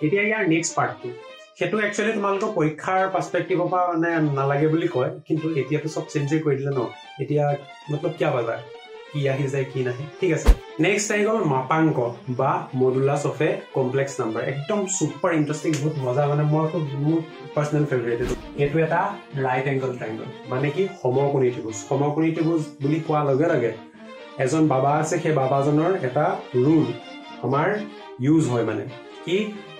এতিয়া ইয়াৰ নেক্সট পাৰ্টটো সেটো একচুয়ালি তোমালোকৰ পৰীক্ষাৰ পাৰ্সপেক্টিভৰ পৰা মানে নালাগে বুলি কয় কিন্তু এতিয়াটো সব চেঞ্জে কৰি দিলে ন এতিয়া मतलब क्या बता কি আহি যায় কি নাহে ঠিক আছে নেক্সট আহি গ'ল মাপাঙ্ক বা modulus of A complex number একদম সুপার ইন্টারেস্টিং বহুত মজা মানে মোৰটো মোৰ পাৰ্সোনাল ফেভাৰিট এটো এটা ৰাইট এঙ্গল ট্ৰায়াঙ্গল মানে কি সমকোণী ত্ৰিভুজ বুলি কোৱা লগে লগে এজন বাবা আছে সেই বাবাজনৰ এটা ৰুল আমাৰ ইউজ হয় মানে কি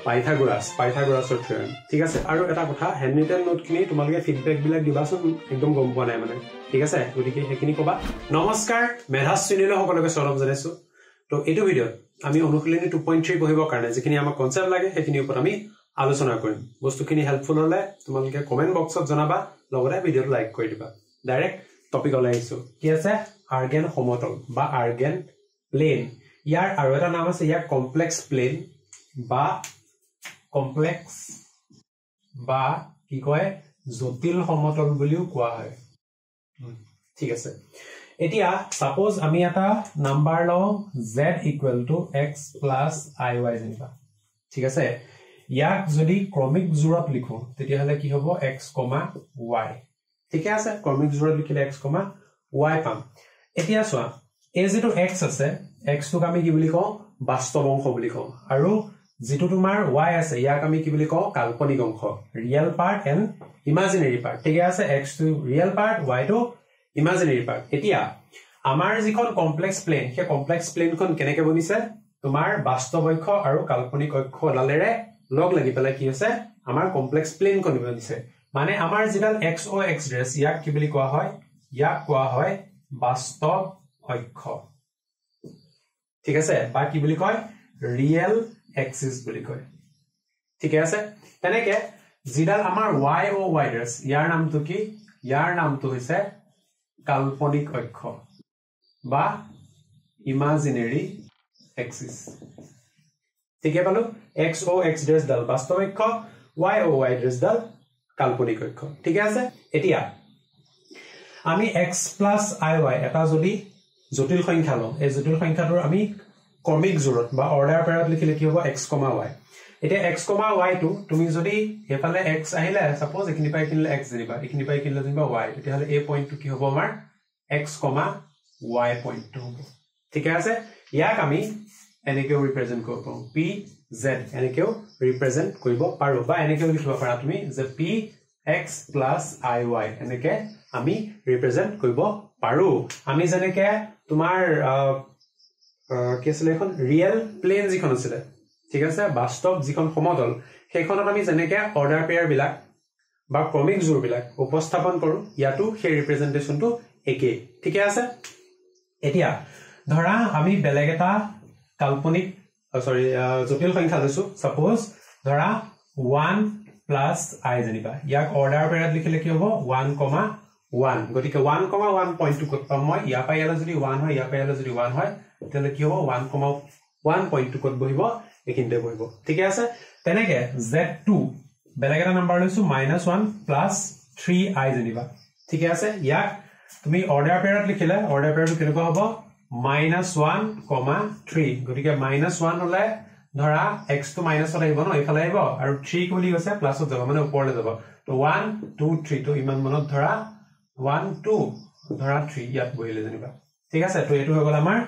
পাইথাগোৰাছৰ থিওৰেম ঠিক আছে আৰু এটা কথা হ্যান্ডৰিটেন নোটখিনি তোমালোকে ফিডব্যাক বিলাক দিবাচোন একদম গম পোৱা নাই মানে ঠিক আছে গতিকে হেখিনি কবা নমস্কাৰ মেধাস শ্ৰেণীলৈ সকলোকে স্বাগতম জনাইছো তো এইটো ভিডিঅ আমি অনুশীলনী 2.3 পঢ়িবৰ কাৰণে যিখিনি আমাক কনসেপ্ট লাগে হেখিনি ওপৰত আমি আলোচনা কৰিম বস্তুখিনি হেল্পফুল হলে তোমালোকে কমেন্ট বক্সত জনাবা লগতে ভিডিঅটো লাইক কৰি দিবা ডাইৰেক্ট টপিকলৈ আহিছো কি আছে আৰ্গেন সমতল বা আৰ্গেন প্লেন ইয়াৰ আৰু এটা নাম আছে ইয়াৰ কমপ্লেক্স প্লেন বা কি কয় জটিল সমতল বুলিও কোৱা হয় ঠিক আছে এতিয়া সাপোজ আমি এটা নাম্বার লও z = x + iy জানিবা ঠিক আছে ইয়াক যদি ক্রমিক জোড়ত লিখো তেতিয়া হলে কি হ'ব x, y ঠিক আছে ক্রমিক জোড়ত লিখিলে x, y পাম এতিয়া চোৱা এই যেটো x আছে x টোক আমি কি বুলি কও বাস্তৱ অংশ বুলি কও আৰু যেটো তোমাৰ y আছে ইয়াক আমি কি বুলি কও কাল্পনিক অংশ ৰিয়েল পাৰ্ট এন্ড ইমাজিনাৰী পাৰ্ট ঠিক আছে x টো ৰিয়েল পাৰ্ট y টো ইমাজিনাৰী পাৰ্ট এতিয়া আমাৰ যিখন কমপ্লেক্স প্লেন হে কমপ্লেক্স প্লেনখন কেনেকৈ বনিছে তোমাৰ বাস্তৱ অক্ষ আৰু কাল্পনিক অক্ষ ডালেৰে লগ লাগি পেলাই কি হৈছে আমাৰ কমপ্লেক্স প্লেনখন বনিছে মানে আমাৰ যেডাল x o x ড্ৰেছ ইয়াক কি বুলি কোৱা হয় বাস্তৱ অক্ষ ঠিক আছে বা কি বুলি কয় ৰিয়েল এক্সিস বুলি কয় ঠিক আছে তেনেকে যেডাল আমাৰ y o y ড্ৰেছ ইয়াৰ নামটো কি ইয়াৰ নামটো হৈছে কাল্পনিক অক্ষ বা ইমাজিনাৰী এক্সিস ঠিকে পালো x o x ড্ৰেছ ডাল বাস্তৱ অক্ষ y o y ড্ৰেছ ডাল কাল্পনিক অক্ষ ঠিক আছে এতিয়া আমি x + iy এটা যদি জটিল সংখ্যা লওঁ এই জটিল সংখ্যাটোৰ আমি ক্ৰমিক জোড়ত বা অৰ্ডাৰ পেয়াৰত লিখিলে কি হ'ব x, y এতিয়া x, y টো তুমি যদি এফালে x আহিলে সাপোজ এখিনি পাই কিনলে x জানিবা এখিনি পাই কিনলে জানিবা y তেতিয়া হলে এই পইণ্টটো কি হ'ব আমাৰ x, y পইণ্টটো হ'ব ঠিক আছে ইয়াক আমি এনেকেও ৰিপ্ৰেজেন্ট কৰিব পাৰো p z এনেকেও ৰিপ্ৰেজেন্ট কৰিব পাৰো বা এনেকেও লিখিব পাৰা তুমি যে p x + iy এনেকে আমি ৰিপ্ৰেজেন্ট কৰিব পাৰো আমি যেনেকে তোমাৰ কি আছিল এখন ৰিয়েল প্লেন যিখন আছিল ঠিক আছে বাস্তৱ যিখন সমতল সেইখনত আমি যেনেকে অৰ্ডাৰ পেয়াৰ বিলাক বা ক্ৰমিক জোড় বিলাক উপস্থাপন কৰো ইয়াটো সেই ৰিপ্ৰেজেন্টেশনটো একে ঠিক আছে এতিয়া ধৰা আমি বেলেগ এটা কাল্পনিক জটিল সংখ্যা লৈছো সাপোজ ধৰা 1 + i জানিবা ইয়াক অৰ্ডাৰ পেয়াৰত লিখিলে কি হ'ব 1, 1 গতিকে 1, 1 পইণ্টটো কত পাম মই ইয়া পাইলে যদি 1 হয় ইয়া পাইলে যদি 1 হয় তেলে কি হ'ব 1, 1 পইণ্টটো কত বহিব একিনতে বহিব ঠিক আছে তেনেকে z2 বেলেগ এটা নাম্বাৰ লৈছো -1 + 3i জানিবা ঠিক আছে ইয়াক তুমি অৰ্ডাৰ পেয়াৰত লিখিলে অৰ্ডাৰ পেয়াৰটো কেনেকুৱা হ'ব -1, 3 গতিকে -1 হলে ধৰা x টো মাইনাছত আহিব ন ইফালে আহিব আৰু 3 বুলি কৈছে প্লাছত যাব মানে ওপৰলৈ যাব তো 1, 2, 3 তো ইমান মনত ধৰা 1, 2 ধৰা 3 ইয়াত বহিলে জানিবা ঠিক আছে তো এটো হৈ গল আমাৰ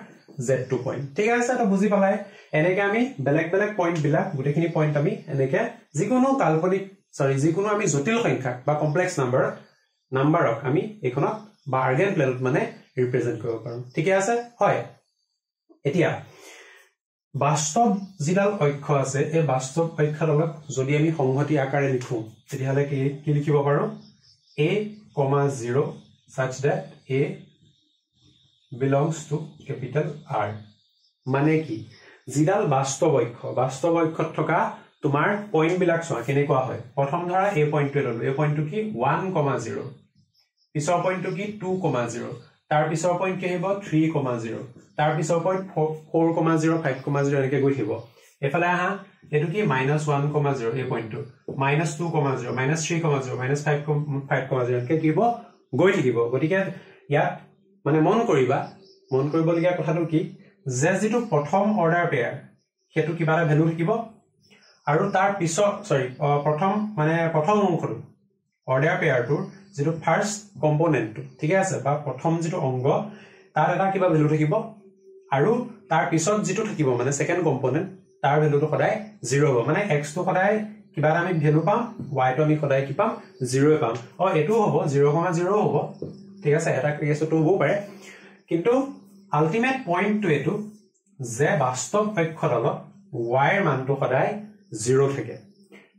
z2 পইণ্ট ঠিক আছে তো বুজি পালাই এনেকে আমি বেলেগ বেলেগ পইণ্ট বিলাক গুটেখিনি পইণ্ট আমি এনেকে যিকোনো কাল্পনিক যিকোনো আমি জটিল সংখ্যা বা কমপ্লেক্স নাম্বাৰক আমি এখনত বা আৰ্গেন প্লেনত মানে ৰিপ্ৰেজেন্ট কৰিব পাৰো ঠিক আছে হয় এতিয়া বাস্তৱ যিডাল অক্ষ আছে এই বাস্তৱ অক্ষৰ লগত যদি আমি সংহতি আকাৰে লিখো তেতিয়া হলে কি লিখিব পাৰো a, 0 such that a belongs to capital R মানে কি যিডাল বাস্তৱ অক্ষত থকা তোমাৰ পইণ্ট বিলাক চোৱা কেনেকুৱা হয় প্ৰথম ধৰা এই পইণ্টটো ললো এই পইণ্টটো কি 1, 0 পিছৰ পইণ্টটো কি 2, 0 তাৰ পিছৰ পইণ্ট কি হ'ব 3, 0 তাৰ পিছৰ পইণ্ট 4, 0 5, 0 এনেকৈ গৈ থাকিব এফালে আহা এটো কি -1, 0 এই পইণ্টটো -2, 0 -3, 0 -5, 0 এনেকৈ কি হ'ব গৈ থাকিব গতিকে ইয়াত মানে মন কৰিবলগীয়া কথাটো কি যে যেটো প্ৰথম অৰ্ডাৰ পেয়াৰ হেতু কিবা এটা ভ্যালু থাকিব আৰু তাৰ পিছত প্ৰথম অংশটো অৰ্ডাৰ পেয়াৰটোৰ যেটো ফাৰ্স্ট কম্পোনেন্টটো ঠিক আছে বা প্ৰথম যেটো অংগ তাৰ এটা কিবা ভ্যালু থাকিব আৰু তাৰ পিছত যেটো থাকিব মানে সেকেন্ড কম্পোনেন্ট তাৰ ভ্যালুটো সদায় 0 হ'ব মানে x টো সদায় কিবা আমি ভ্যালু পাম y টো আমি সদায় কি পাম 0 পাম এটো হ'ব 0,0 হ'ব ঠিক আছে এটা কেছটো হ'ব পাৰে কিন্তু আল্টিমেট পইণ্টটো এটো যে বাস্তৱ অক্ষৰডালত y এৰ মানটো সদায় 0 থাকে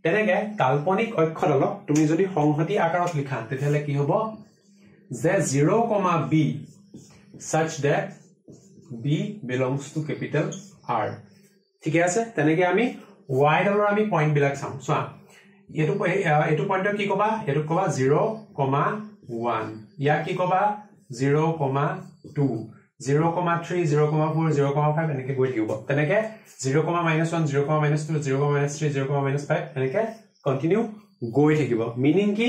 তেনেকে কাল্পনিক অক্ষৰডালত তুমি যদি সংহতি আকাৰত লিখা তেতিয়ালে কি হ'ব যে 0, b such that b belongs to capital R ঠিক আছে তেনেকে আমি y ডালৰ আমি পইণ্ট বিলাক চাম সোয়া এটো পইণ্টৰ কি কবা এটো কবা 0,1 ইয়া কি কবা 0,2 0,3 0,4 0,5 এনেকে গৈ থাকিব তেনেকে 0,-1 0,-2 0,-3 0,-5 এনেকে কন্টিনিউ গৈ থাকিব মিনিং কি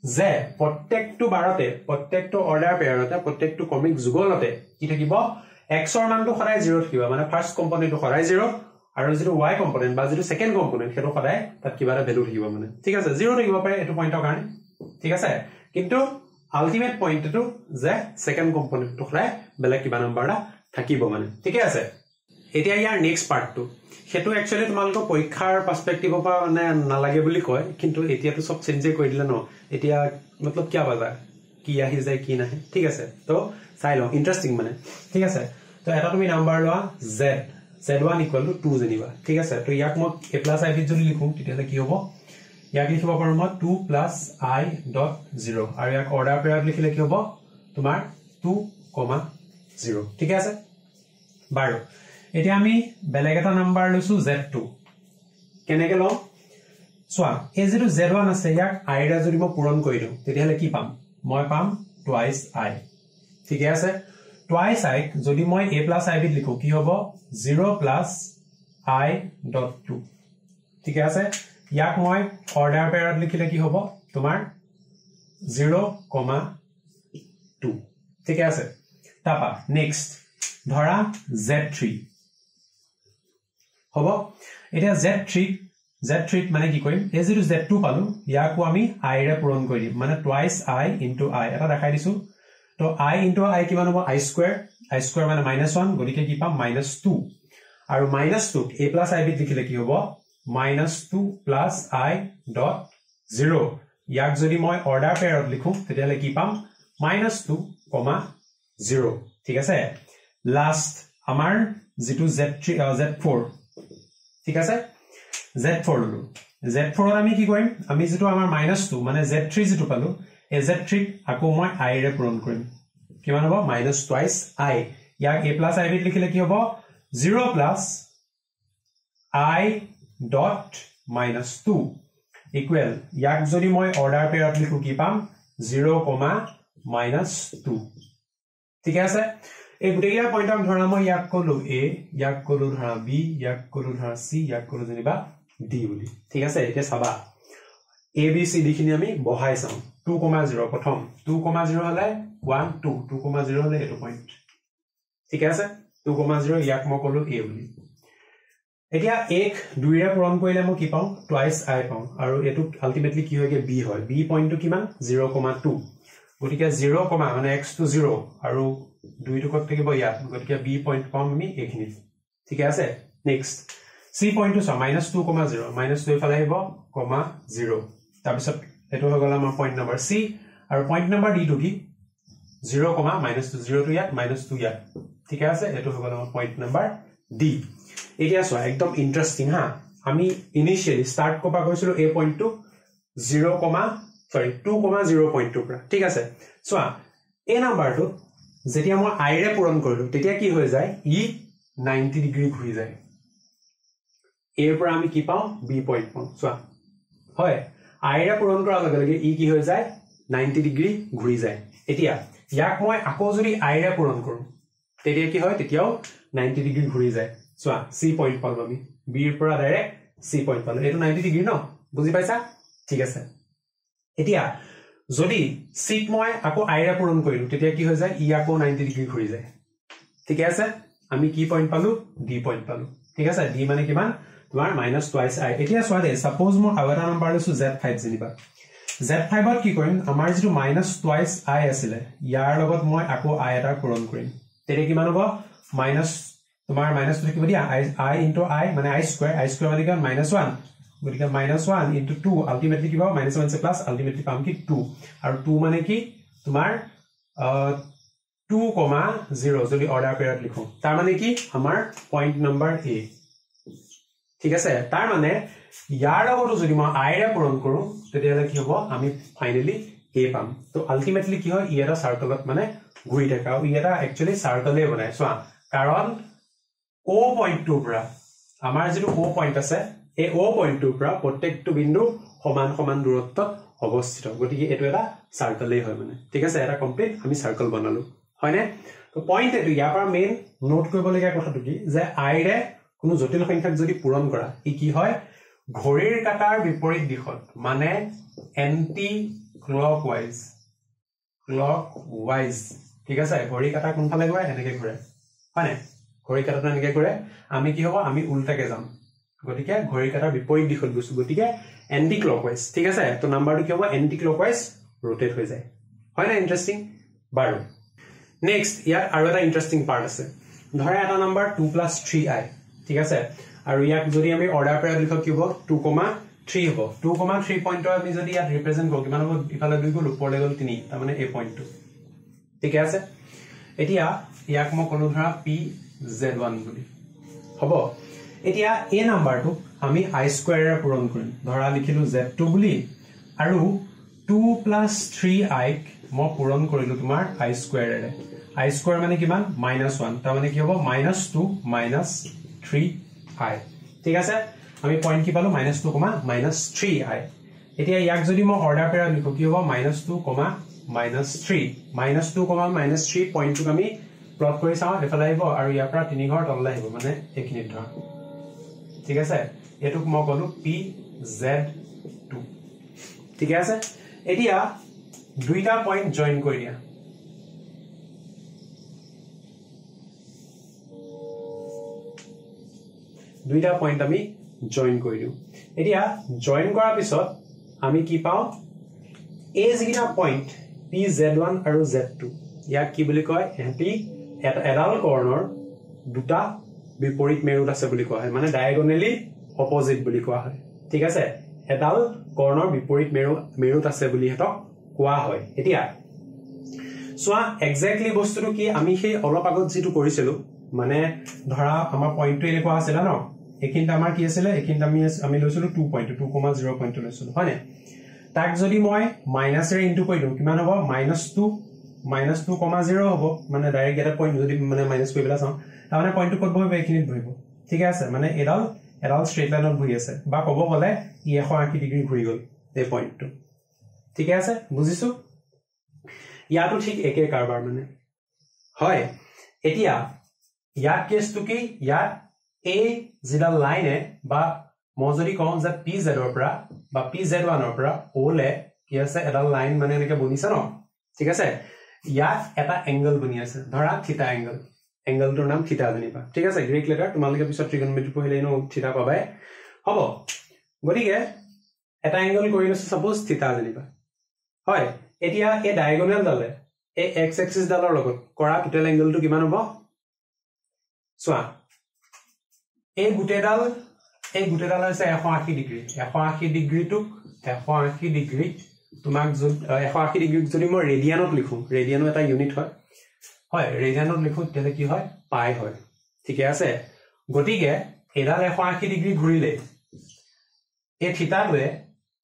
যে প্ৰত্যেকটো বাৰতে প্ৰত্যেকটো অৰ্ডাৰ পেয়াৰতে প্ৰত্যেকটো কমিক যুগলতে কি থাকিব x ৰ মানটো সদায় 0 থাকিব মানে ফাৰ্স্ট কম্পোনেন্টটো সদায় 0 আৰু যেটো y কম্পোনেন্ট বা যেটো সেকেন্ড কম্পোনেন্ট হেটো সদায় তাত কিবা এটা ভ্যালু থাকিব মানে ঠিক আছে 0 থাকিব পাৰে এটো পইণ্টৰ কাৰণে ঠিক আছে কিন্তু আল্টিমেট পইণ্টটো যে সেকেন্ড কম্পোনেন্টটো সদায় বেলেগ কিবা নাম্বাৰ এটা থাকিব মানে ঠিক আছে এতিয়া ইয়াৰ নেক্সট পাৰ্টটো হেতু একচুয়ালি তোমালোক পৰীক্ষাৰ পাৰ্সপেক্টিভৰ পৰা মানে নালাগে বুলি কয় কিন্তু এতিয়াটো সব চেঞ্জ কৰি দিলে ন এতিয়া मतलब क्या बता কি আহি যায় কি নাহে ঠিক আছে তো চাই লও ইন্টারেস্টিং মানে ঠিক আছে তো এটা তুমি নাম্বার লোৱা z1 = 2 জেনিবা ঠিক আছে তো ইয়াক মই a + i যদি লিখো তেতিয়ালে কি হ'ব ইয়াক লিখিব পাৰো মই 2 + i.0 আৰু ইয়াক অৰ্ডাৰ পেয়াৰত লিখিলে কি হ'ব তোমাৰ 2,0 ঠিক আছে বাৰু এতিয়া আমি বেলেগ এটা নাম্বাৰ লৈছো z2 কেনেকে লও সোয়া এই যেটো z1 আছে ইয়াক i ৰা যদি মই পূৰণ কৰি দিও তেতিয়ালে কি পাম মই পাম twice i ঠিক আছে twice i যদি মই a + i বিত লিখো কি হ'ব 0 + i.2 ঠিক আছে ইয়াক মই অৰ্ডাৰ পেয়াৰত লিখিলে কি হ'ব তোমাৰ 0,2 ঠিক আছে তাপা নেক্সট ধৰা z3 হ'ব এটা z3 মানে কি কৰিম এই যেটো z2 পালো ইয়াকো আমি i ৰে পূৰণ কৰি দিম মানে twice i into i এটা দেখাই দিছো তো i into i কিমান হ'ব i² মানে -1 গতিকে কি পাম -2 আৰু -2 a + i বিত লিখিলে কি হ'ব -2 + i.0 ইয়াক যদি মই অৰ্ডাৰ পেয়াৰত লিখো তেতিয়ালে কি পাম -2,0 ঠিক আছে লাষ্ট আমাৰ যেটো z4 ঠিক আছে z4 ললো z4 আমি কি কৰিম আমি যেটো আমাৰ -2 মানে z3 যেটো পালো এই z3 আকৌ মই i ৰে পূৰণ কৰিম কিমান হ'ব -twice i ইয়াক a + i বিত লিখিলে কি হ'ব 0 + i.-2 ইকুৱেল ইয়াক যদি মই অৰ্ডাৰ পেয়াৰত লিখো কি পাম 0,-2 ঠিক আছে এই গুটেকিয়া পইণ্টক ধৰা মই ইয়াক কলো a ইয়াক কলো ধৰা b ইয়াক কলো ধৰা c ইয়াক কলো যেনিবা d বুলি ঠিক আছে এতিয়া চাবা a b c d খিনি আমি বহাই চাম 2,0 প্ৰথম 2,0 হলে 1 2 2,0 হলে এটো পইণ্ট ঠিক আছে 2,0 ইয়াক মই কলো a বুলি এতিয়া 1 2 ৰে পূৰণ কৰিলে মই কি পাম twice i পাম আৰু এটো আল্টিমেটলি কি হয়গে b হয় b পইণ্টটো কিমান 0,2 গতিকে 0, মানে x টো 0 আৰু 2 টুকত থাকিব ইয়াত গতিকে b পইণ্ট পাম আমি এখিনি ঠিক আছে নেক্সট c পইণ্টটো চ -2,0 -2 ফালে আহিব 0 তাৰ পিছত এটো হৈ গল আমাৰ পইণ্ট নম্বৰ c আৰু পইণ্ট নম্বৰ d টো কি 0, -2 টো ইয়াত -2 ইয়াত ঠিক আছে এটো হৈ গল আমাৰ পইণ্ট নম্বৰ d এতিয়া চ একদম ইন্টাৰেস্টিং হা আমি ইনিশিয়ালি স্টাৰ্ট কপা কৈছিলো a পইণ্টটো 2,0 পইণ্টটো পৰা ঠিক আছে সোয়া এই নাম্বাৰটো যেতিয়া মই i ৰে পূৰণ কৰিলো তেতিয়া কি হৈ যায় ই 90 ডিগ্ৰী ঘূৰি যায় a পৰা আমি কি পাও b পইণ্ট পাও সোয়া হয় i ৰে পূৰণ কৰাৰ লগে লগে ই কি হৈ যায় 90 ডিগ্ৰী ঘূৰি যায় এতিয়া ইয়াক মই আকৌ যদি i ৰে পূৰণ কৰো তেতিয়া কি হয় তেতিয়াও 90 ডিগ্ৰী ঘূৰি যায় সোয়া c পইণ্ট পালো আমি b ৰ পৰা ডাইৰেক্ট c পইণ্ট পালো এটো 90 ডিগ্ৰী ন বুজি পাইছা ঠিক আছে এতিয়া যদি c মই আকৌ i ৰে পূৰণ কৰিলো তেতিয়া কি হৈ যায় ই আকৌ 90 ডিগ্ৰী ঘূৰি যায় ঠিক আছে আমি কি পইণ্ট পালো d পইণ্ট পালো ঠিক আছে d মানে কিমান তোমাৰ minus twice I এতিয়া চোৱা দে suppose মই আৰু এটা নম্বৰ লৈছো z5 যেনিবা z5 ত কি কৰিম আমাৰ যেটো minus twice I আছিলে ইয়াৰ লগত মই আকৌ I এটা পূৰণ কৰিম তেতিয়া কিমান হ'ব minus তোমাৰ minus to কিবা দিয়া I into I মানে I square মানে কি minus 1 গতিকে minus 1 into 2 ultimately কিবা minus 1 plus ultimately পাম কি 2 আৰু 2 মানে কি তোমাৰ 2,0 যদি অৰ্ডাৰ পেয়াৰত লিখো তাৰ মানে কি আমাৰ পইণ্ট নম্বৰ A ঠিক আছে তাৰ মানে ইয়াৰ লগতো যদি মই I ৰে পূৰণ কৰো তেতিয়ালে কি হ'ব আমি ফাইনালি A পাম তো আলটিমেটলি কি হয় ই এটা সাৰ্কেলত মানে ঘূৰি থাকে আৰু ই এটা একচুয়ালি সাৰ্কেলে বনায় চোৱা কাৰণ O পইণ্টটোৰ পৰা আমাৰ যেটো O পইণ্ট আছে এই O পইণ্টটোৰ পৰা প্ৰত্যেকটো বিন্দু সমান সমান দূৰত্বত অৱস্থিত গতিকে এটো এটা সাৰ্কেলেই হয় মানে ঠিক আছে এটা কমপ্লিট আমি সাৰ্কেল বনালো হয়নে তো পইণ্ট এটো ইয়াৰ পৰা মেইন নোট কৰিবলগীয়া কথাটো কি যে I ৰে কোনো জটিল সংখ্যাক যদি পূৰণ কৰা ই কি হয় ঘড়ীৰ কাটাৰ বিপৰীত দিশত মানে এন্টি ক্লকৱাইজ ঠিক আছে ঘড়ী কাটা কোনফালে ঘূৰে এনেকে ঘূৰে হয়নে ঘড়ী কাটাটো এনেকে ঘূৰে আমি কি হ'ব আমি উল্টাকে যাম গতিকে ঘড়ী কাটাৰ বিপৰীত দিশত গৈছো গতিকে এন্টি ক্লকৱাইজ ঠিক আছে তো নাম্বাৰটো কি হ'ব এন্টি ক্লকৱাইজ ৰোটেট হৈ যায় হয় না ইন্টাৰেষ্টিং বাৰু নেক্সট ইয়াত আৰু এটা ইন্টাৰেষ্টিং পাৰ্ট আছে ধৰা এটা নাম্বাৰ 2 + 3i ঠিক আছে আৰু ইয়াক যদি আমি অৰ্ডাৰ পেয়াৰত লিখো কি হ'ব 2,3 হ'ব 2,3 পইণ্টৰ আমি যদি ইয়াত ৰিপ্ৰেজেন্ট কৰো কিমান হ'ব ইফালে 2 গ'ল ওপৰলৈ গ'ল 3 তাৰ মানে এই পইণ্টটো ঠিক আছে এতিয়া ইয়াক মই কোনো ধৰা PZ1 বুলি হ'ব এতিয়া এই নাম্বাৰটো আমি I স্কয়াৰ ৰে পূৰণ কৰিম ধৰা লিখিলো Z2 বুলি আৰু 2 + 3i মই পূৰণ কৰিলো তোমাৰ I স্কয়াৰ ৰে I স্কয়াৰ মানে কিমান -1 তাৰ মানে কি হ'ব -2 - 3i ঠিক আছে আমি পইণ্ট কি পালো -2, -3i এতিয়া ইয়াক যদি মই অৰ্ডাৰ পেয়াৰত লিখো কি হ'ব -2, -3 -2, -3 পইণ্টটো আমি প্লট কৰি চাও এফালে আহিব আৰু ইয়াৰ পৰা 3 ঘৰ তললৈ আহিব মানে এইখিনিত ধৰা ঠিক আছে এটুক মই কলো PZ2 ঠিক আছে এতিয়া দুইটা পইণ্ট জয়েন কৰি দিয়া দুইটা পইণ্ট আমি জয়েন কৰি দিও এতিয়া জয়েন কৰাৰ পিছত আমি কি পাও এই যিটা পইণ্ট PZ1 আৰু Z2 ইয়াক কি বুলি কয় এটি এডাল কৰ্ণৰ দুটা বিপৰীত মেৰুত আছে বুলি কোৱা হয় মানে ডায়াগোনালি অপোজিট বুলি কোৱা হয় ঠিক আছে এডাল কৰ্ণৰ বিপৰীত মেৰুত আছে বুলি হেতক কোৱা হয় এতিয়া সোয়া এক্স্যাক্টলি বস্তুটো কি আমি সেই অলপ আগত যেটো কৰিছিলো মানে ধৰা আমাৰ পইণ্টটো এনেকুৱা আছিল ন একিন্ত আমাৰ কি আছিল একিন্ত আমি লৈছিলো 2.2,0 পইণ্ট লৈছিলো হয়নে তাক যদি মই মাইনাস ৰে ইনটু কৰি দিও কিমান হ'ব -2,0 হ'ব মানে ডাইৰেক্ট এটা পইণ্ট যদি মানে মাইনাস কৰি পেলা চাও তাৰ মানে পইণ্টটো ক'ত বহিব এইখিনিত বহিব ঠিক আছে মানে এডাল স্ট্ৰেইট লাইনত বহি আছে বা ক'ব গলে 180 ডিগ্ৰী ঘূৰি গল এই পইণ্টটো ঠিক আছে বুজিছো ইয়াটো ঠিক একে কাৰবাৰ মানে হয় এতিয়া ইয়াত কেছটো কি ইয়াত এই যিডাল লাইনে বা মই যদি কওঁ যে PZ ৰ পৰা বা PZ1 ৰ পৰা ওলে কি আছে এডাল লাইন মানে এনেকে বনিছে ন ঠিক আছে ইয়াত এটা এংগল বনি আছে ধৰা থিটা এংগলটোৰ নাম থিটা জানিবা ঠিক আছে গ্ৰীক লেটাৰ তোমালোকে পিছত ত্ৰিকোণমিতি পঢ়িলে নো থিটা পাবাই হ'ব গতিকে এটা এংগল কৰি লৈছে সাপোজ থিটা জানিবা হয় এতিয়া এই ডায়াগোনাল ডালে এই x এক্সিস ডালৰ লগত কৰা টোটাল এংগলটো কিমান হ'ব চোৱা এই গুটেডাল হৈছে 180 ডিগ্ৰী 180 ডিগ্ৰীটোক 180 ডিগ্ৰী তোমাক 180 ডিগ্ৰী যদি মই ৰেডিয়ানত লিখো ৰেডিয়ানো এটা ইউনিট হয় ৰেডিয়ানত লিখো তেলে কি হয় পাই হয় ঠিক আছে গতিকে এডাল 180 ডিগ্ৰী ঘূৰিলে এই থিটাটোৱে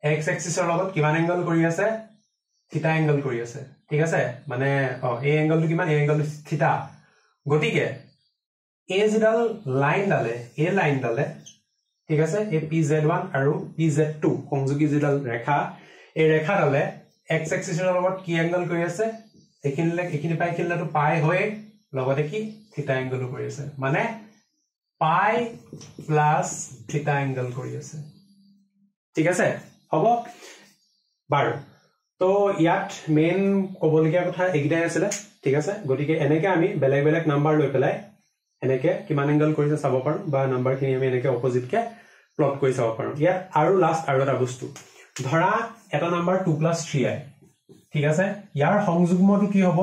x এক্সিসৰ লগত কিমান এংগল কৰি আছে থিটা এংগল কৰি আছে ঠিক আছে মানে এই এংগলটো কিমান এই এংগলটো থিটা গতিকে এই যিডাল লাইন ডালে ঠিক আছে এই PZ1 আৰু PZ2 সংযোগী যিডাল ৰেখা এই ৰেখা ডালে x এক্সিসৰ লগত কি এংগল কৰি আছে এখিনি পাই কিলাটো পাই হৈ লগতে কি থিটা এংগল কৰি আছে মানে পাই প্লাস থিটা এংগল কৰি আছে ঠিক আছে হ'ব বাৰু তো ইয়াত মেইন কবলগীয়া কথা এগিটাই আছিল ঠিক আছে গতিকে এনেকে আমি বেলেগ বেলেগ নাম্বাৰ লৈ পেলাই এনেকে কিমান এংগল কৰিছে চাব পাৰো বা নাম্বাৰখিনি আমি এনেকে অপোজিট কে প্লট কৰি চাব পাৰো ইয়াত আৰু লাষ্ট আৰু এটা বস্তু ধৰা এটা নাম্বাৰ 2 + 3i ঠিক আছে ইয়াৰ সংযুগ্মটো কি হ'ব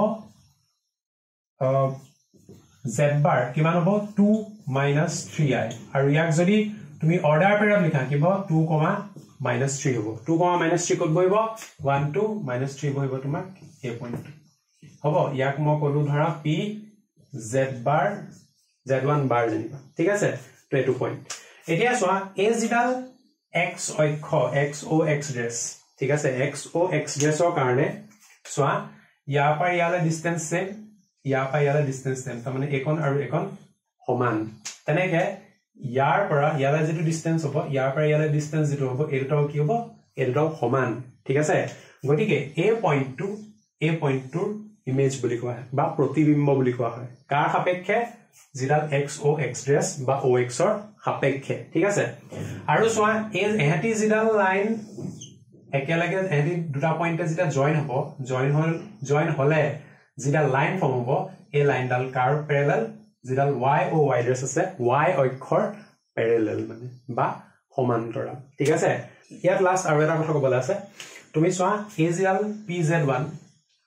z bar কিমান হ'ব 2 - 3i আৰু ইয়াক যদি তুমি অৰ্ডাৰ পেয়াৰত লিখা কি হ'ব 2, -3 হ'ব 2, -3 কত বহিব 1 2 -3 বহিব তোমাৰ a পইণ্ট হ'ব ইয়াক মই কলো ধৰা p z bar z1 bar জানিবা ঠিক আছে তো এটো পইণ্ট এতিয়া চোৱা a জিডাল x অক্ষ x o x ড্ৰেছ ঠিক আছে x o x ড্ৰেছৰ কাৰণে চোৱা ইয়াৰ পৰা ইয়ালে ডিসটেন্স সেম ইয়াৰ পৰা ইয়ালে ডিসটেন্স সেম তাৰ মানে একন আৰু একন সমান তেনেকে ইয়াৰ পৰা ইয়ালে যেটো ডিসটেন্স হ'ব ইয়াৰ পৰা ইয়ালে ডিসটেন্স যেটো হ'ব এটাও কি হ'ব এটাও সমান ঠিক আছে গতিকে a পইণ্টটোৰ ইমেজ বুলি কোৱা হয় বা প্ৰতিবিম্ব বুলি কোৱা হয় কাৰ সাপেক্ষে জিডাল x o x ড্ৰেছ বা o x ৰ সাপেক্ষে ঠিক আছে আৰু চোৱা এহেতি জিডাল লাইন একেলগে এহেতি দুটা পইণ্টে যেটা জয়েন হলে যেটা লাইন ফৰ্ম হ'ব এই লাইনডাল কাৰ প্যাৰালেল যেডাল y o y ড্ৰেছ আছে y অক্ষৰ প্যাৰালেল মানে বা সমান্তৰাল ঠিক আছে ইয়াত লাষ্ট আৰু এটা কথা ক'বলৈ আছে তুমি চোৱা এই যেডাল pz1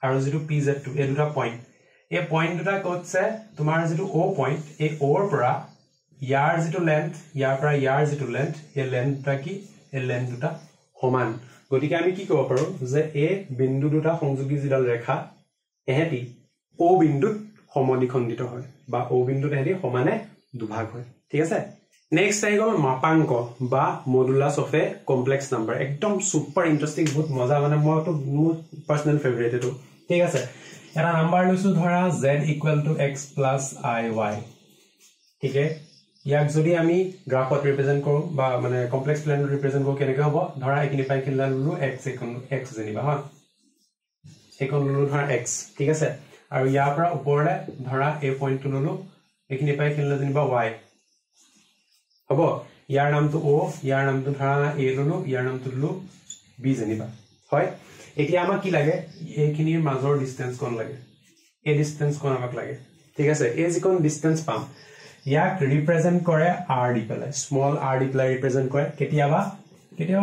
আৰু যেটো pz2 এই দুটা পইণ্ট এই পইণ্ট দুটা কোটছে তোমাৰ যেটো o পইণ্ট এই o ৰ পৰা ইয়াৰ যেটো লেন্থ ইয়াৰ পৰা ইয়াৰ যেটো লেন্থ এই লেন্থটা কি এই লেন্থ দুটা সমান গতিকে আমি কি ক'ব পাৰো যে এই বিন্দু দুটা সংযোগী যেডাল ৰেখা এহেতি o বিন্দুত সমদ্বিখণ্ডিত হয় বা o বিন্দুত এহেতি সমানে দুভাগ হয় ঠিক আছে নেক্সট আহি গ'ল মাপাংক বা modulus of A complex number একদম সুপাৰ ইন্টাৰেষ্টিং বহুত মজা মানে মইতো মোৰ পাৰ্সোনাল ফেভাৰিট এটো ঠিক আছে এটা নাম্বাৰ লৈছো ধৰা z = x + iy ঠিক আছে ইয়াক যদি আমি গ্ৰাফত ৰিপ্ৰেজেন্ট কৰো বা মানে কমপ্লেক্স প্লেনত ৰিপ্ৰেজেন্ট কৰো কেনেকৈ হ'ব ধৰা এখিনি পাই কিলা ললো x জানিবা হা একন ললো ধৰা x ঠিক আছে আৰু ইয়াৰ পৰা ওপৰলে ধৰা এই পইণ্টটো ললো এখিনি পাই কিলা জানিবা y হ'ব ইয়াৰ নামটো o ইয়াৰ নামটো ধৰা a ললো ইয়াৰ নামটো ললো b জানিবা হয় এতিয়া আমাক কি লাগে এইখিনিৰ মাজৰ ডিসটেন্স কোন লাগে এই ডিসটেন্স কোন আমাক লাগে ঠিক আছে এই যিকোন ডিসটেন্স পাম ইয়াক ৰিপ্ৰেজেন্ট কৰে r দি পেলাই স্মল r দি পেলাই ৰিপ্ৰেজেন্ট কৰে কেতিয়াবা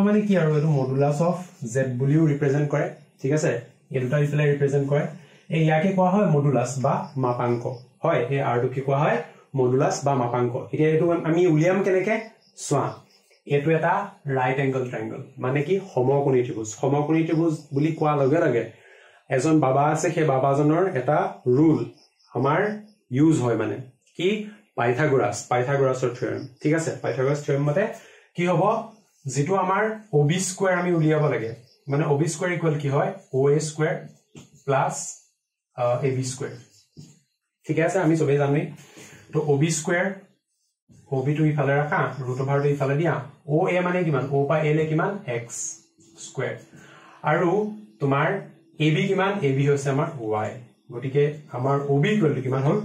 মানে কি আৰু এটো মডুলাস অফ z বুলিও ৰিপ্ৰেজেন্ট কৰে ঠিক আছে এই দুটা দি পেলাই ৰিপ্ৰেজেন্ট কৰে এই ইয়াকে কোৱা হয় মডুলাস বা মাপাংক হয় এই r টো কি কোৱা হয় মডুলাস বা মাপাংক এতিয়া এটো আমি উলিয়াম কেনেকে সোৱা এটো এটা ৰাইট এংগল ট্ৰায়াঙ্গল মানে কি সমকোণী ত্ৰিভুজ বুলি কোৱা লগে লগে এজন বাবা আছে সেই বাবাজনৰ এটা ৰুল আমাৰ ইউজ হয় মানে কি পাইথাগোৰাছৰ থিওৰেম ঠিক আছে পাইথাগোৰাছ থিওৰেম মতে কি হ'ব যেটো আমাৰ ob স্কয়াৰ আমি উলিয়াব লাগে মানে ob স্কয়াৰ ইকুৱেল কি হয় oa square plus ab square ঠিক আছে আমি সবে জানো তো ob স্কয়াৰ ob টো ইফালে ৰাখা ৰুট ওভাৰ টো ইফালে দিয়া oa মানে কিমান o পা a লে কিমান x স্কয়াৰ আৰু তোমাৰ ab কিমান ab হৈছে আমাৰ y গটিকে আমাৰ ob ইকুৱেল টু কিমান হ'ল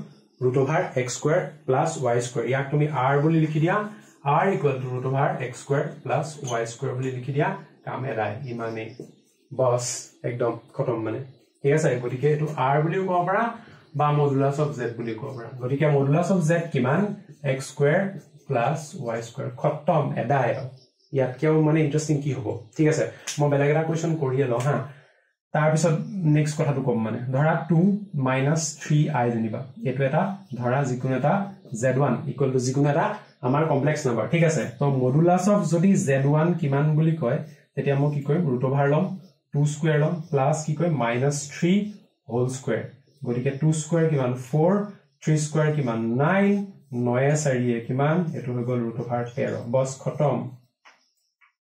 root over x square plus y square ইয়াক তুমি r বুলি লিখি দিয়া r equal to root over x square plus y square বুলি লিখি দিয়া কাম এৰাই ইমানে বস একদম খতম মানে ঠিক আছে গটিকে এটো r বুলিও ক'ব পাৰা বা মডুলাস অফ z বুলি ক'ব পাৰা গটিকে মডুলাস অফ z কিমান x square plus y square খতম এদাই ইয়াত কেও মানে ইন্টাৰেষ্টিং কি হ'ব ঠিক আছে মই বেলেগ এটা কোৱেশ্চন কৰিয়ে ল হা তাৰ পিছত নেক্সট কথাটো কম মানে ধৰা 2 - 3i জানিবা এটো এটা ধৰা যিকোনো এটা z1 = যিকোনো এটা আমাৰ কমপ্লেক্স নাম্বাৰ ঠিক আছে তো মডুলাস অফ যদি z1 কিমান বুলি কয় তেতিয়া মই কি কৰিম ৰুট ওভাৰ লম 2 স্কয়াৰ লম প্লাস কি কৰিম -3 হোল স্কয়াৰ গটিকে 2 স্কয়াৰ কিমান 4 3 স্কয়াৰ কিমান 9 9 4 কিমান এটো হৈ গল ৰুট ওভাৰ 13 বস খতম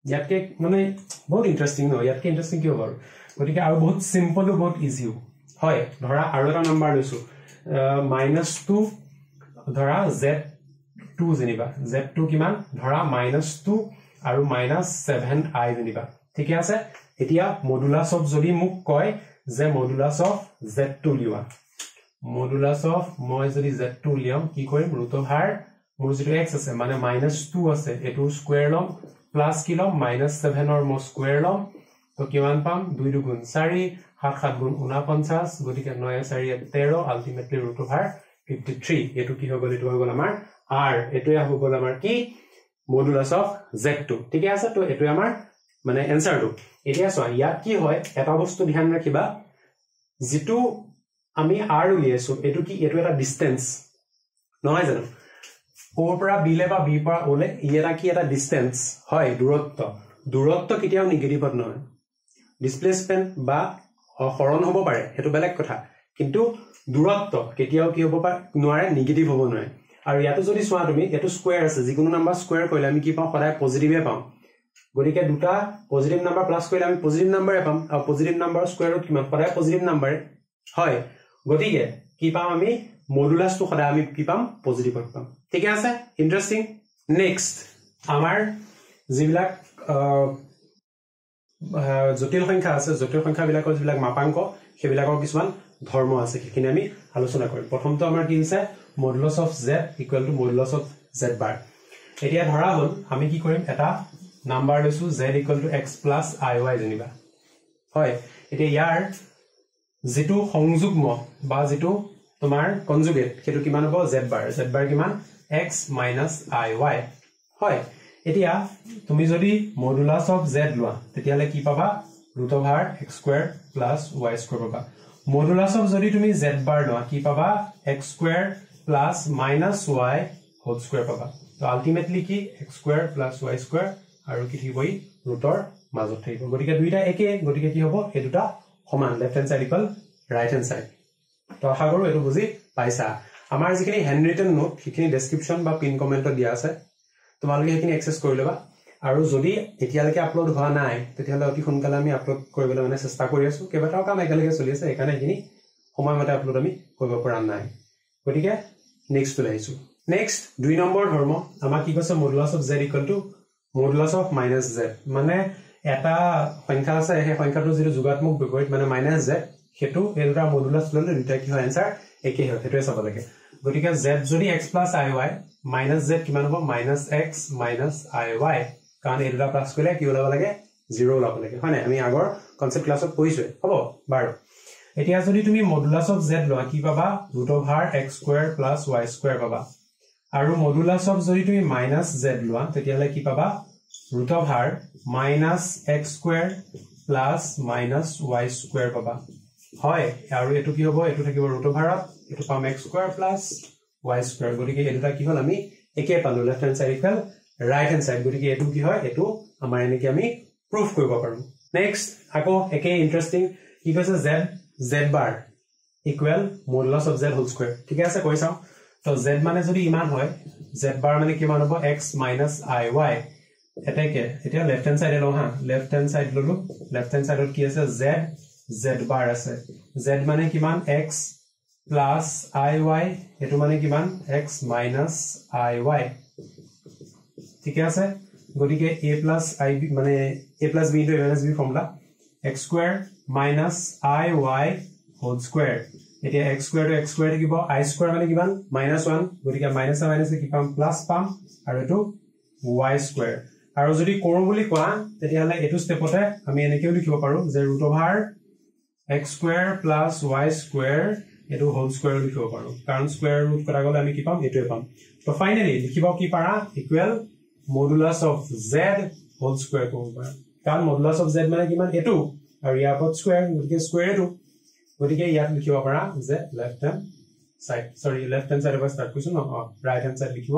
ইয়াতকে মানে বহুত ইন্টাৰেষ্টিং ন ইয়াতকে ইন্টাৰেষ্টিং কি হ'ব গটিকে আৰু বহুত সিম্পল আৰু বহুত ইজি হয় ধৰা আৰু এটা নাম্বাৰ লৈছো -2 ধৰা z2 জানিবা z2 কিমান ধৰা -2 আৰু -7i জানিবা ঠিক আছে এতিয়া মডুলাস অফ যদি মোক কয় যে মডুলাস অফ z2 লিওৱা মডুলাস অফ মই যদি z2 লিয়াম কি কৰিম ৰুট ওভাৰ মোৰ যেটো x আছে মানে -2 আছে এটো স্কয়াৰ লম প্লাস কি লম -7 ৰ মই স্কয়াৰ লম তো কিমান পাম 2 * 2 = 4 7 7 * 49 গটিকে 9 4 13 আলটিমেটলি ৰুট ওভাৰ 53 এটো কি হৈ গল এটো হৈ গল আমাৰ r এটোয়া হৈ গল আমাৰ কি মডুলাস অফ z2 ঠিক আছে তো এটো আমাৰ মানে এনসাৰটো এতিয়া চোৱা ইয়াত কি হয় এটা বস্তু ধ্যান ৰাখিবা যেটো আমি r উলিয়াইছো এটো কি এটো এটা ডিসটেন্স নহয় জানো o পৰা b লে বা b পৰা o লে ইয়েটা কি এটা ডিসটেন্স হয় দূৰত্ব কেতিয়াও নেগেটিভত নহয় ডিসপ্লেসমেন্ট বা হৰণ হ'ব পাৰে এটো বেলেগ কথা কিন্তু দূৰত্ব কেতিয়াও কি হ'ব পাৰে নোৱাৰে নেগেটিভ হ'ব নোৱাৰে আৰু ইয়াতো যদি চোৱা তুমি এটো স্কয়াৰ আছে যিকোনো নাম্বাৰ স্কয়াৰ কৰিলে আমি কি পাওঁ সদায় পজিটিভে পাওঁ গতিকে দুটা পজিটিভ নাম্বাৰ প্লাস কৰিলে আমি পজিটিভ নাম্বাৰে পাম আৰু পজিটিভ নাম্বাৰ স্কয়াৰ ৰুট কিমান সদায় পজিটিভ নাম্বাৰে হয় গতিকে কি পাম আমি মডুলাসটো সদায় আমি কি পাম পজিটিভ পাম ঠিক আছে ইন্টারেস্টিং নেক্সট আমাৰ যিবিলাক জটিল সংখ্যা আছে জটিল সংখ্যা বিলাকৰ যিবিলাক মাপাংক সেইবিলাকৰ কিছুমান ধৰ্ম আছে সেইখিনি আমি আলোচনা কৰিম প্ৰথমটো আমাৰ কি হৈছে modulus of z equal to modulus of z bar এতিয়া ধৰা হল আমি কি কৰিম এটা নাম্বাৰ লৈছো z equal to x plus iy জানিবা হয় এতিয়া ইয়াৰ যেটো সংযুগ্ম বা যেটো তোমাৰ কনজুগেট সেইটো কিমান হ'ব z bar কিমান x minus iy হয় এতিয়া তুমি যদি মডুলাস অফ z লোৱা তেতিয়ালে কি পাবা root over x square plus y square পাবা মডুলাস অফ যদি তুমি z bar লোৱা কি পাবা x square plus minus y whole square পাবা তো আলটিমেটলি কি x square plus y square আৰু কি থাকিবই ৰুটৰ মাজত থাকিব গতিকে দুইটা একে গতিকে কি হ'ব এই দুটা সমান left hand side equal right hand side তো আশা কৰো এটো বুজি পাইছা আমাৰ যিখিনি হ্যান্ড ৰিটেন নোট সেইখিনি ডেসক্ৰিপচন বা পিন কমেন্টত দিয়া আছে তোমালোকে সেইখিনি এক্সেস কৰি লবা আৰু যদি এতিয়ালৈকে আপলোড হোৱা নাই তেতিয়াহলে অতি সোনকালে আমি আপলোড কৰিবলৈ মানে চেষ্টা কৰি আছো কেইবাটাও কাম একেলগে চলি আছে একানে এইখিনি সময়মতে আপলোড আমি কৰিব পৰা নাই গতিকে নেক্সট লাইছো নেক্সট 2 নম্বৰ ধৰ্ম আমাৰ কি কৈছে modulus of z equal to modulus of minus z মানে এটা সংখ্যা আছে সেই সংখ্যাটো যেটো যোগাত্মক বিপৰীত মানে মাইনাস z হেতু এলৰা মডুলাস ললে দুটা কি হয় आंसर একে হয় হেতুৱে চাব লাগে গতিকে z যদি x + iy minus z কিমান হ'ব minus x minus iy কাৰণ এলৰা প্লাস কৰিলে কি ওলাব লাগে 0 ওলাব লাগে হয় না আমি আগৰ কনসেপ্ট ক্লাছত পঢ়িছো হ'ব বাৰু এতিয়া যদি তুমি মডুলাস অফ z লোৱা কি পাবা root over x square plus y square পাবা আৰু মডুলাস অফ যদি তুমি minus z লোৱা তেতিয়ালে কি পাবা root over minus x square plus minus y square পাবা হয় আৰু এটো কি হ'ব এটো থাকিব root over এটো পাম x square plus y square গতিকে এটোটা কি হল আমি একে পালো left hand side equal right hand side গতিকে এটো কি হয় এটো আমাৰ এনেকে আমি প্ৰুফ কৰিব পাৰো নেক্সট আকৌ একে ইন্টারেস্টিং কি কৈছে z bar equal modulus of z whole square ঠিক আছে কৈ চাও তো z মানে যদি ইমান হয় z bar মানে কিমান হ'ব x minus iy এটাকে এতিয়া লেফট হ্যান্ড সাইডে লও হা লেফট হ্যান্ড সাইড ললো লেফট হ্যান্ড সাইডত কি আছে z bar আছে z মানে কিমান x plus iy এটো মানে কিমান x minus iy ঠিক আছে গতিকে a plus ib মানে a plus b into a minus b formula x square minus iy whole square এতিয়া x square to x square থাকিব i square মানে কিমান -1 গতিকে minus a minus কি পাম প্লাস পাম আৰু এটো y square আৰু যদি কৰো বুলি কোৱা তেতিয়ালে এটো স্টেপতে আমি এনেকেও লিখিব পাৰো যে root over x square plus y square এটো হোল স্কয়ার লিখিব পাৰো কাৰণ স্কয়াৰ ৰুট কৰা গলে আমি কি পাম এটোই পাম তো ফাইনালি লিখিব কি পাৰা equal modulus of z whole square কৰিব পাৰা কাৰণ মডুলাস অফ z মানে কিমান এটো আৰু ইয়াৰ পট স্কয়াৰ গতিকে স্কয়াৰ এটো গতিকে ইয়াত লিখিব পাৰা যে left hand side left hand সাইডৰ পৰা স্টাৰ্ট কৰিছো ন ৰাইট হ্যান্ড সাইড লিখিব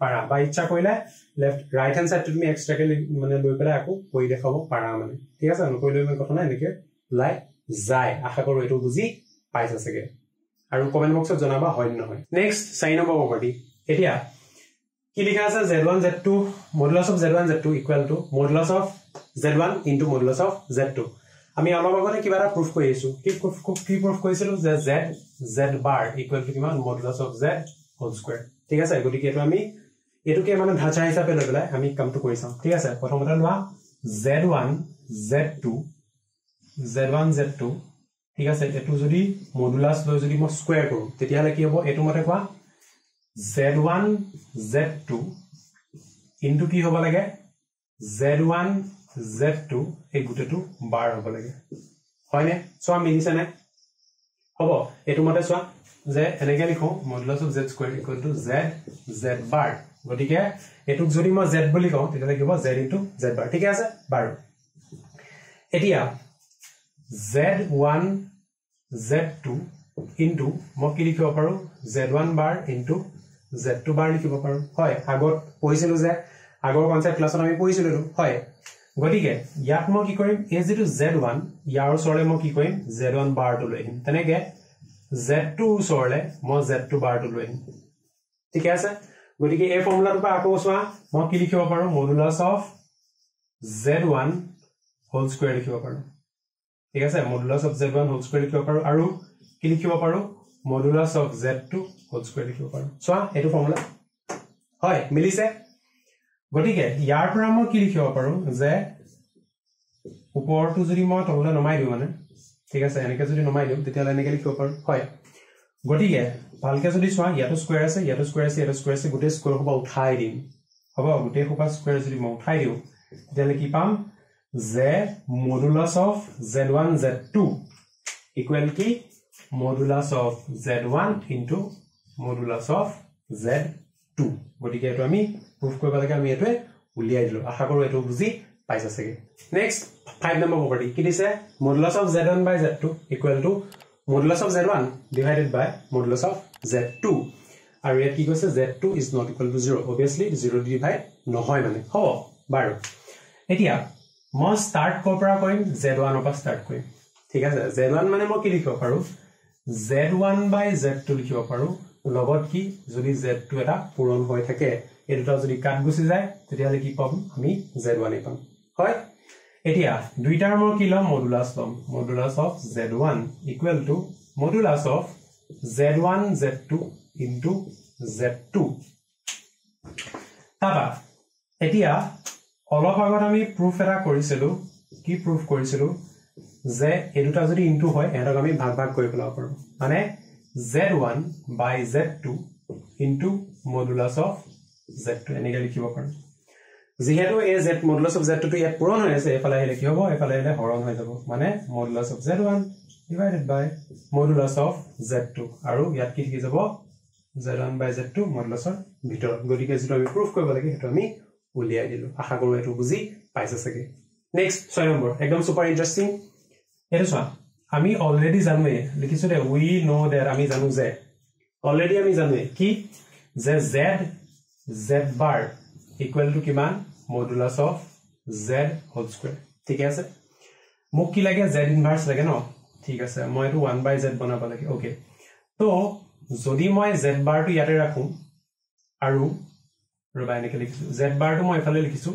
পাৰা বা ইচ্ছা কৰিলে লেফট ৰাইট হ্যান্ড সাইডটো তুমি এক্সট্ৰাকে মানে লৈ পেলাই আকৌ কৈ দেখাব পাৰা মানে ঠিক আছে নকৰিলে মই কথা নাই এনেকে লাই যায় আশা কৰো এটো বুজি পাইছা সকে আৰু কমেন্ট বক্সত জনাবা হয় নহয় নেক্সট 4 নম্বৰ প্ৰপাৰ্টি এতিয়া কি লিখা আছে z1 z2 modulus of z1 z2 equal to modulus of z1 into modulus of z2 আমি অলপ আগতে কিবা এটা প্রুফ কৰিছো কি প্ৰুফ কৰিছিলো যে z bar ইকুৱেল টু কিমান modulus of z whole square ঠিক আছে গতিকে এটো আমি এটোকে মানে ধাঁচা হিচাপে লৈ পেলাই আমি কামটো কৰি চাম ঠিক আছে প্ৰথমতে লোৱা z1 z2 ঠিক আছে এটো যদি মডুলাস লৈ যদি মই স্কয়ার কৰো তেতিয়ালে কি হ'ব এটো মতে কোৱা z1 z2 ইনটু কি হ'ব লাগে z1 z2 এই গুটেটো বার হ'ব লাগে হয়নে সোয়া মিলিছে না হ'ব এটো মতে সোয়া যে এনেকে লিখো modulus of z square equal to z bar গতিকে এটুক যদি মই z বুলি কওঁ তেতিয়া লিখিব z into z bar ঠিক আছে বাৰু এতিয়া z1 z2 into মই কি লিখিব পাৰো z1 bar into z2 bar লিখিব পাৰো হয় আগত পঢ়িছিলো যে আগৰ কনসেপ্ট ক্লাছত আমি পঢ়িছিলো হয় গতিকে ইয়াত মই কি কৰিম এই যেটো z1 ইয়াৰ ওচৰলে মই কি কৰিম z1 bar টো লৈ আহিম তেনেকে z2 ওচৰলে মই z2 bar টো লৈ আহিম ঠিক আছে গতিকে এই ফৰ্মুলাটো পা আকৌ চোৱা মই কি লিখিব পাৰো modulus of z1 whole square লিখিব পাৰো ঠিক আছে modulus of z1 whole square লিখিব পাৰো আৰু কি লিখিব পাৰো modulus of z2 whole square লিখিব পাৰো চোৱা এটো ফৰ্মুলা হয় মিলিছে গতিকে ইয়াৰ পৰা মই কি লিখিব পাৰো যে ওপৰটো যদি মই তললৈ নমাই দিও মানে ঠিক আছে এনেকে যদি নমাই দিও তেতিয়া এনেকে লিখিব পাৰো হয় গতিকে ভালকে যদি চোৱা ইয়াটো স্কয়াৰ আছে ইয়াটো স্কয়াৰ আছে ইয়াটো স্কয়াৰ আছে গোটে স্কয়াৰ হ'ব উঠাই দিম হ'ব গোটে হোপা স্কয়াৰ যদি মই উঠাই দিও তেতিয়া কি পাম যে modulus of z1 z2 equal কি modulus of z1 into modulus of z2 গতিকে এটো আমি প্রুফ কৰিব লাগে আমি এটো উলিয়াই দিলো আশা কৰো এটো বুজি পাইছা সকে নেক্সট 5 নম্বৰ প্ৰপাৰ্টি কি দিছে modulus of z1 by z2 equal to modulus of z1 divided by modulus of z2 আৰু ইয়াত কি কৈছে z2 is not equal to 0 obviously 0 divide নহয় মানে হ'ব বাৰু এতিয়া মই স্টাৰ্ট কৰ পৰা কৰিম z1 পৰা স্টাৰ্ট কৰিম ঠিক আছে z1 মানে মই কি লিখিব পাৰো z1 by z2 লিখিব পাৰো লগত কি যদি z2 এটা পূৰণ হৈ থাকে এই দুটা যদি কাট গুছি যায় তেতিয়া কি পাম আমি z1 পাম হয় এতিয়া দুইটাৰ মই কি লম modulus of z1 equal to modulus of z1 z2 into z2 তাবা এতিয়া অলপ আগত আমি প্রুফ এটা কৰিছিলো কি প্ৰুফ কৰিছিলো যে এই দুটা যদি ইনটু হয় এটাক আমি ভাগ ভাগ কৰি পেলাব পাৰো মানে z1 by z2 into modulus of z2 এনেকে লিখিব পাৰো যেহেতু এই z modulus of z2 টো ইয়াত পূৰণ হৈ আছে এফালে আহিলে কি হ'ব এফালে আহিলে হৰণ হৈ যাব মানে modulus of z1 divided by modulus of z2 আৰু ইয়াত কি থাকি যাব z1 by z2 modulus ৰ ভিতৰত গতিকে যেটো আমি প্ৰুফ কৰিব লাগে হেতু আমি উলিয়াই দিলো আশা কৰো এটো বুজি পাইছা সকে নেক্সট 6 নম্বৰ একদম সুপাৰ ইন্টাৰেস্টিং এটো চোৱা আমি অলৰেডি জানোৱে লিখিছো দে উই নো দ্যাট আমি জানো যে অলৰেডি আমি জানোৱে কি যে z bar equal to কিমান modulus of z whole square ঠিক আছে মোক কি লাগে z ইনভার্স লাগে ন ঠিক আছে মই এটো 1 by z বনাব লাগে ওকে তো যদি মই z bar টো ইয়াতে ৰাখো আৰু ৰবা এনেকে লিখিছো z bar টো মই এফালে লিখিছো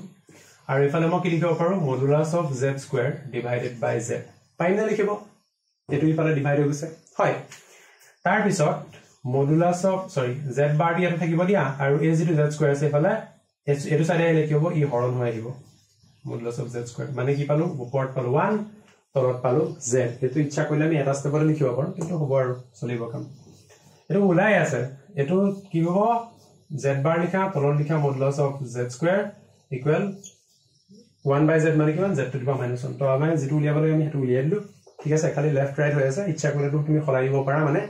আৰু এফালে মই কি লিখিব পাৰো modulus of z square divided by z পাইনা লিখিব এটো ইফালে ডিভাইড হৈ গৈছে হয় তাৰ পিছত মডুলাস অফ z bar ইয়াতে থাকিব দিয়া আৰু এই যেটো z স্কয়াৰ আছে এফালে এটো সাইডে আহিলে কি হ'ব ই হৰণ হৈ আহিব মডুলাস অফ z স্কয়াৰ মানে কি পালো ওপৰত পালো 1 তলত পালো z এটো ইচ্ছা কৰিলে আমি এটা ষ্টেপৰে লিখিব পাৰো কিন্তু হ'ব আৰু চলিব কাম এটো ওলাই আছে এটো কি হ'ব z bar লিখা তলত লিখা modulus of z square equal 1 by z মানে কিমান z to the power -1 তো আমি যেটো উলিয়াব লাগে আমি হেতু উলিয়াই দিলো ঠিক আছে খালি লেফট ৰাইট হৈ আছে ইচ্ছা কৰিলে তুমি খলাই দিব পাৰা মানে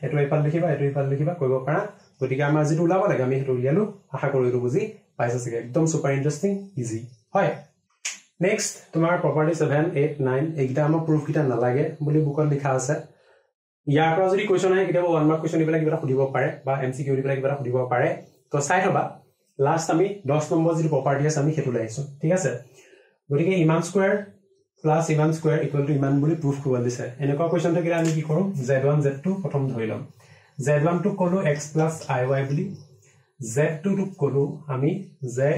এটো ইফাল লিখিবা এটো ইফাল লিখিবা কৰিব পাৰা গতিকে আমাৰ যেটো উলাব লাগে আমি হেতু উলিয়ালো আশা কৰো এটো বুজি পাইছা সকে একদম সুপাৰ ইন্টাৰেস্টিং ইজি হয় নেক্সট তোমাৰ প্ৰপাৰ্টি 7 8 9 এইটা আমাৰ প্ৰুফ কিটা নালাগে বুলি বুকত লিখা আছে ইয়াৰ পৰা যদি কোৱেশ্চন আহে কিবা 1 মাৰ্ক কোৱেশ্চন দিবলে কিবা সুধিব পাৰে বা এমসিকিউ দিবলে কিবা সুধিব পাৰে তো চাই থবা লাষ্ট আমি 10 নম্বৰ যেটো প্ৰপাৰ্টি আছে আমি হেতু লাইছো ঠিক আছে গতিকে ইমান স্কয়াৰ প্লাস ইমান স্কয়াৰ ইকুৱেল টু ইমান বুলি প্ৰুফ কৰিব দিছে এনেকুৱা কোৱেশ্চন থাকিলে আমি কি কৰো z1 z2 প্ৰথম ধৰি লম z1 টো কলো x + iy বুলি z2 টো কলো আমি za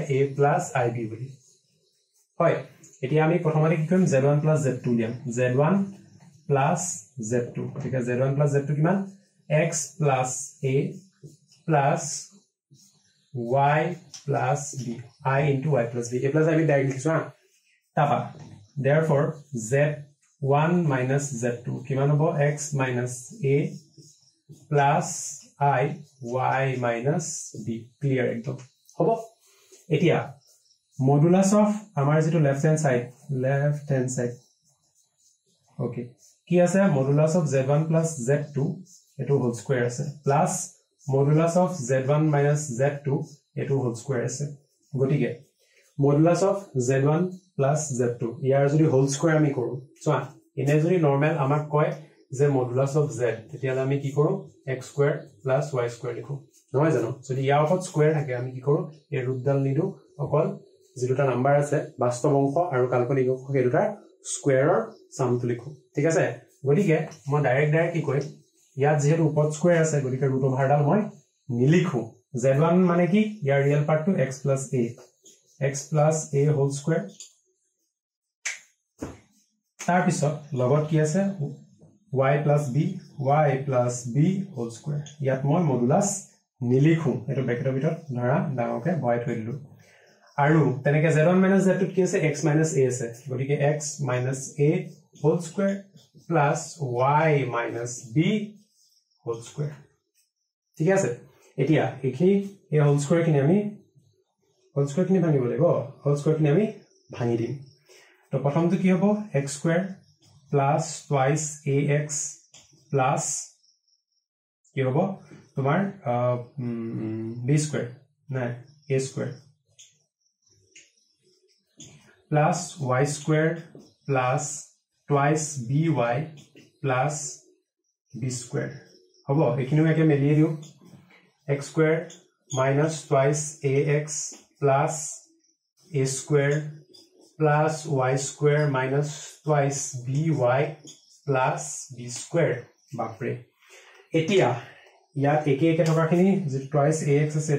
+ ib বুলি হয় এতিয়া আমি প্ৰথমতে কি কৰিম z1 + z2 Liam z1 + z2 ঠিক আছে z1 + z2 কিমান x + a + y + b I into y + b a + ib direct লিখিছো তাবা therefore z1 - z2 কিমান হ'ব x - a plus I y minus b clear একদম হ'ব এতিয়া মডুলাস অফ আমাৰ যেটো লেফট হ্যান্ড সাইড ওকে কি আছে modulus of z1 plus z2 এটো হোল স্কয়াৰ আছে plus modulus of z1 minus z2 এটো হোল স্কয়াৰ আছে গটিকে modulus of z1 plus z2 ইয়াৰ যদি হোল স্কয়াৰ আমি কৰো চোৱা ইনে যদি নৰমাল আমাক কয় যে মডুলাস অফ z তেতিয়ালে আমি কি কৰো x square plus y square লিখো নহয় জানো যদি ইয়াৰ ওপৰত স্কয়াৰ থাকে আমি কি কৰো এই ৰুটডাল নিদো অকল যে দুটা নাম্বাৰ আছে বাস্তৱ অংশ আৰু কাল্পনিক অংশ এই দুটা স্কয়াৰৰ সামটো লিখো ঠিক আছে গটিকে মই ডাইৰেক্ট কি কই ইয়াত যেহেতু ওপৰত স্কয়াৰ আছে গটিকে ৰুট ওভাৰডাল মই নিলিখো z1 মানে কি ইয়াৰ ৰিয়েল পাৰ্টটো x plus a whole square তাৰ পিছত লগত কি আছে y plus b whole square ইয়াত মই মডুলাস নিলিখো এটো ব্ৰেকেটৰ ভিতৰত ধৰা ডাঙৰকে ভৰাই থৈ দিলো আৰু তেনেকে z1 - z2 কি আছে x - a আছে গতিকে x - a whole square plus y - b whole square ঠিক আছে এতিয়া এখিনি এই whole square খিনি আমি whole square খিনি ভাঙিব লাগিব whole square খিনি আমি ভাঙি দিম তো প্ৰথমটো কি হ'ব x square plus twice ax plus কি হ'ব তোমাৰ b square না a square plus y square plus twice by plus b square হ'ব এখিনিও একে মেলিয়ে দিও x square minus twice ax plus a square plus y square minus twice by plus b square বাপৰে এতিয়া ইয়াত একে একে থকাখিনি যে twice ax আছে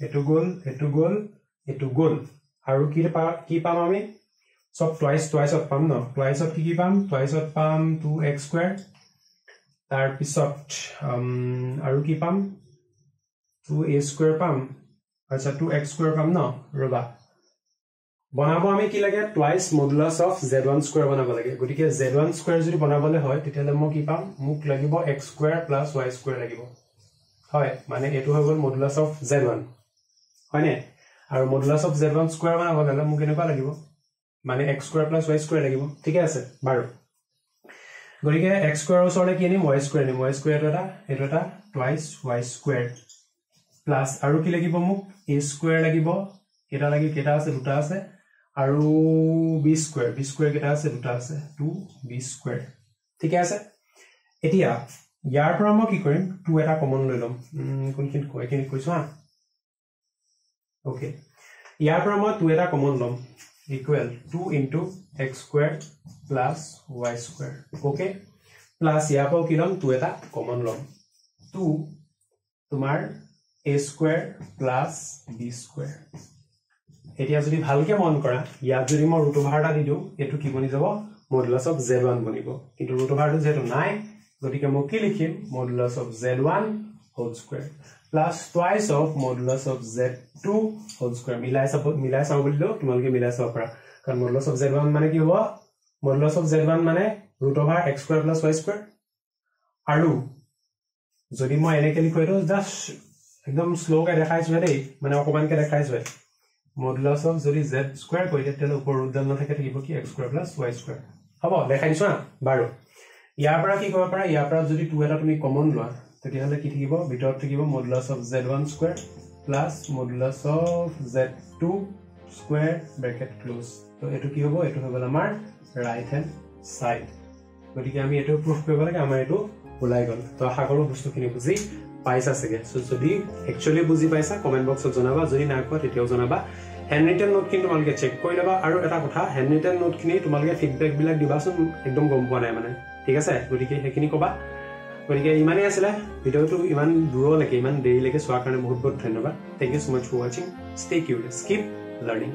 এটো গল আৰু কি পাম আমি সব twice অত পাম ন twice অত কি পাম twice অত পাম 2x square তাৰ পিছত আৰু কি পাম 2a square পাম আচ্ছা 2x square পাম ন ৰবা বনাবো আমি কি লাগে twice modulus of z1 square বনাব লাগে গটিকে z1 square যদি বনাবলে হয় তেতিয়ালে মই কি পাম মোক লাগিব x square plus y square লাগিব হয় মানে এটো হৈ গল modulus of z1 হয়নে আৰু modulus of z1 square বনাবলে মোক কেনেকুৱা লাগিব মানে x square plus y square লাগিব ঠিক আছে বাৰু গটিকে x square ওচৰলে কি আনিম y square এটা twice y square plus আৰু কি লাগিব মোক a square লাগিব এটা লাগি কেটা আছে দুটা আছে আৰু b square কেটা আছে দুটা আছে 2b square ঠিক আছে এতিয়া ইয়াৰ পৰা মই কি কৰিম 2 এটা কমন লৈ লম কোনখিনি কয়খিনি কৈছো হা ওকে ইয়াৰ পৰা মই 2 এটা কমন লম equal 2 into x square plus y square okay plus ইয়াৰ পৰা কি লম 2 এটা কমন লম 2 তোমাৰ a square plus b square এতিয়া যদি ভালকে মন কৰা ইয়াত যদি মই ৰুট ওভাৰটা দি দিও এটো কি বনি যাব মডুলাস অফ z1 বনিব কিন্তু ৰুট ওভাৰটো যেটো নাই গতিকে মই কি লিখিম modulus of z1 whole square plus twice of modulus of z2 whole square মিলাই চাব বলিলো তোমালকে মিলাই চাব পাৰা কাৰণ modulus of z1 মানে কি হ'ব modulus of z1 মানে root over x square plus y square আৰু যদি মই এনেকে লিখো এটো জাস্ট একদম স্লো কে দেখাইছো দেই মানে অকমান কে দেখাইছো modulus of যদি z square কইলে তেলে উপৰ ৰুটডাল নাথাকে থাকিব কি x square plus y square হ'ব দেখাইছো না বাৰু ইয়াৰ পৰা কি কৰিব পাৰা ইয়াৰ পৰা যদি 2 এটা তুমি কমন লোৱা তেতিয়াহলে কি থাকিব ভিতৰত থাকিব modulus of z1 square plus modulus of z2 square bracket close তো এটো কি হ'ব এটো হৈ গল আমাৰ ৰাইট হ্যান্ড সাইড গতিকে আমি এটো প্ৰুফ কৰিব লাগে আমাৰ এটো ওলাই গল তো আশা কৰো বস্তুখিনি বুজি পাইছা সগে সো যদি একচুয়ালি বুজি পাইছা কমেন্ট বক্সত জনাবা যদি না কোৱা তেতিয়াও জনাবা হ্যান্ডৰিটেন নোট কিন্তু তোমালকে চেক কৰি লবা আৰু এটা কথা হ্যান্ডৰিটেন নোট খিনি তোমালকে ফিডব্যাক বিলাক দিবাচোন একদম গম পোৱা নাই মানে ঠিক আছে গতিকে হেখিনি কবা গতিকে ইমানেই আছিল ভিডিওটো ইমান দূৰলৈকে ইমান দেৰিলৈকে চোৱাৰ কাৰণে বহুত বহুত ধন্যবাদ thank you so much for watching stay curious keep learning